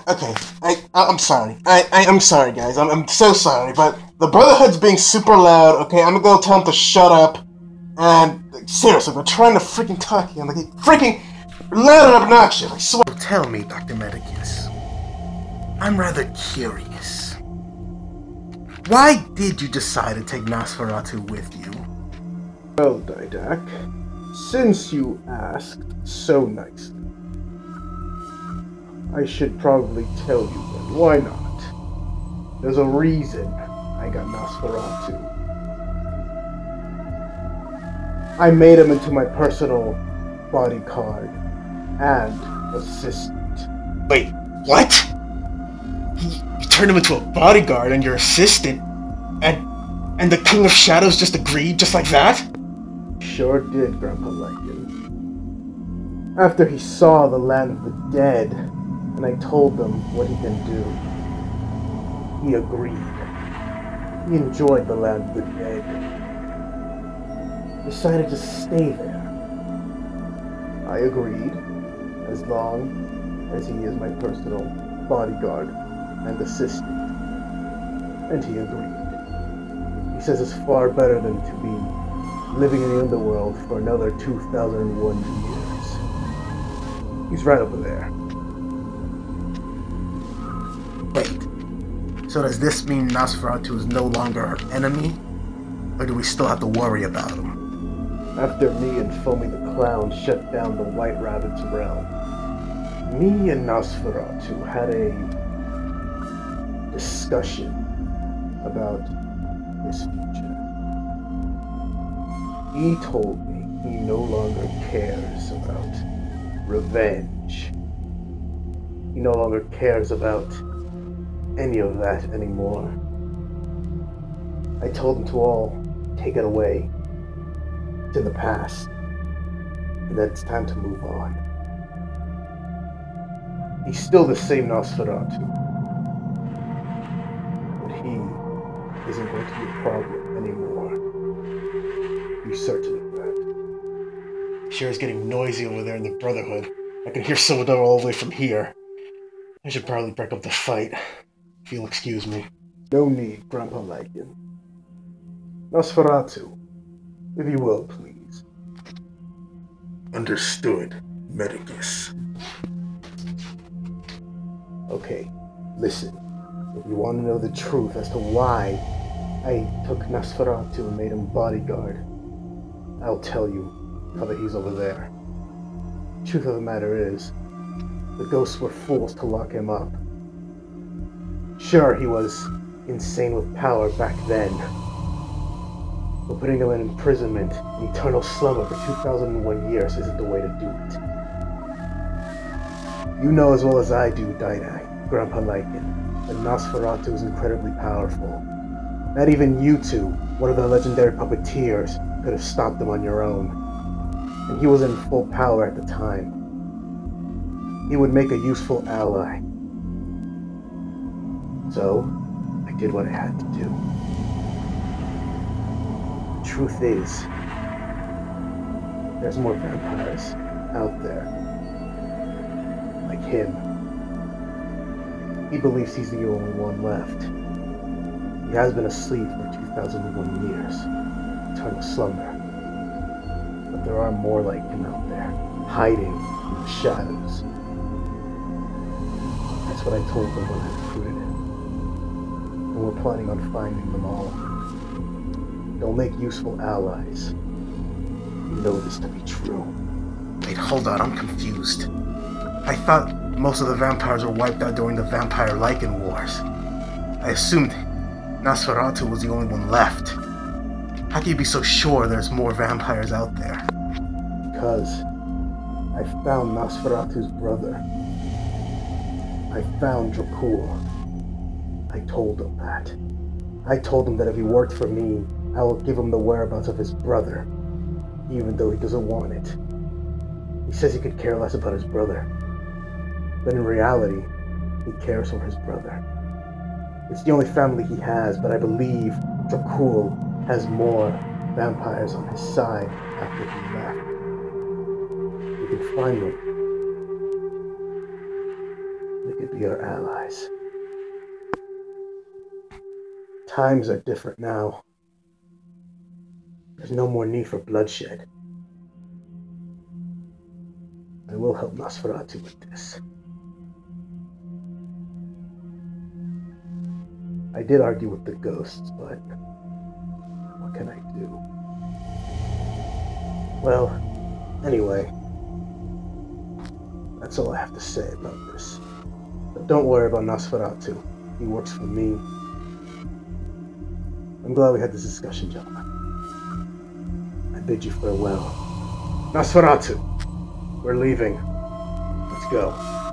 Okay, I'm sorry. I'm sorry, guys. I'm so sorry, but the Brotherhood's being super loud. Okay, I'm gonna go tell them to shut up. And seriously, we're trying to freaking talk here. Like, freaking loud and obnoxious. I swear. Tell me, Dr. Medicus. I'm rather curious. Why did you decide to take Nosferatu with you? Well, Deidact, since you asked so nicely, I should probably tell you then. Why not? There's a reason I got Nosferatu. I made him into my personal bodyguard and assistant. Wait, what? You turned him into a bodyguard and your assistant? And the King of Shadows just agreed just like that? Sure did, Grandpa Lycan. After he saw the land of the dead, and I told him what he can do, he agreed. He enjoyed the land of the dead. Decided to stay there. I agreed, as long as he is my personal bodyguard and assistant. And he agreed. He says it's far better than to be living in the underworld for another 2001 years. He's right over there. Wait, so does this mean Nosferatu is no longer our enemy? Or do we still have to worry about him? After me and Foamy the Clown shut down the White Rabbit's realm, me and Nosferatu had a discussion about his future. He told me he no longer cares about revenge. He no longer cares about any of that anymore. I told him to all take it away. It's in the past. And that it's time to move on. He's still the same Nosferatu. But he isn't going to be a problem anymore. Be certain of that. Sure is getting noisy over there in the Brotherhood. I can hear some of them all the way from here. I should probably break up the fight, if you'll excuse me. No need, Grandpa Lycan. Nosferatu, if you will, please. Understood, Medicus. Okay, listen. If you want to know the truth as to why I took Nosferatu and made him bodyguard, I'll tell you now that he's over there. Truth of the matter is, the ghosts were fools to lock him up. Sure, he was insane with power back then, but putting him in imprisonment in eternal slumber for 2001 years isn't the way to do it. You know as well as I do, Deidact, Grandpa Lycan, that Nosferatu is incredibly powerful. Not even you two, one of the legendary puppeteers, could have stopped him on your own. And he was in full power at the time. He would make a useful ally. So, I did what I had to do. The truth is, there's more vampires out there. Like him. He believes he's the only one left. He has been asleep for 2001 years. Eternal slumber. But there are more like him out there, hiding in the shadows. That's what I told them when I recruited him. And we're planning on finding them all. They'll make useful allies. You know this to be true. Wait, hold on, I'm confused. I thought most of the vampires were wiped out during the Vampire Lycan Wars. I assumed Nosferatu was the only one left. How can you be so sure there's more vampires out there? Because I found Nosferatu's brother. I found Dracul. I told him that. I told him that if he worked for me, I will give him the whereabouts of his brother, even though he doesn't want it. He says he could care less about his brother. But in reality, he cares for his brother. It's the only family he has, but I believe Dracul has more vampires on his side after he left. We can find them. They could be be our allies. Times are different now. There's no more need for bloodshed. I will help Nosferatu with this. I did argue with the ghosts, but what can I do? Well, anyway, that's all I have to say about this. But don't worry about Nosferatu. He works for me. I'm glad we had this discussion, gentlemen. I bid you farewell. Nosferatu, we're leaving. Let's go.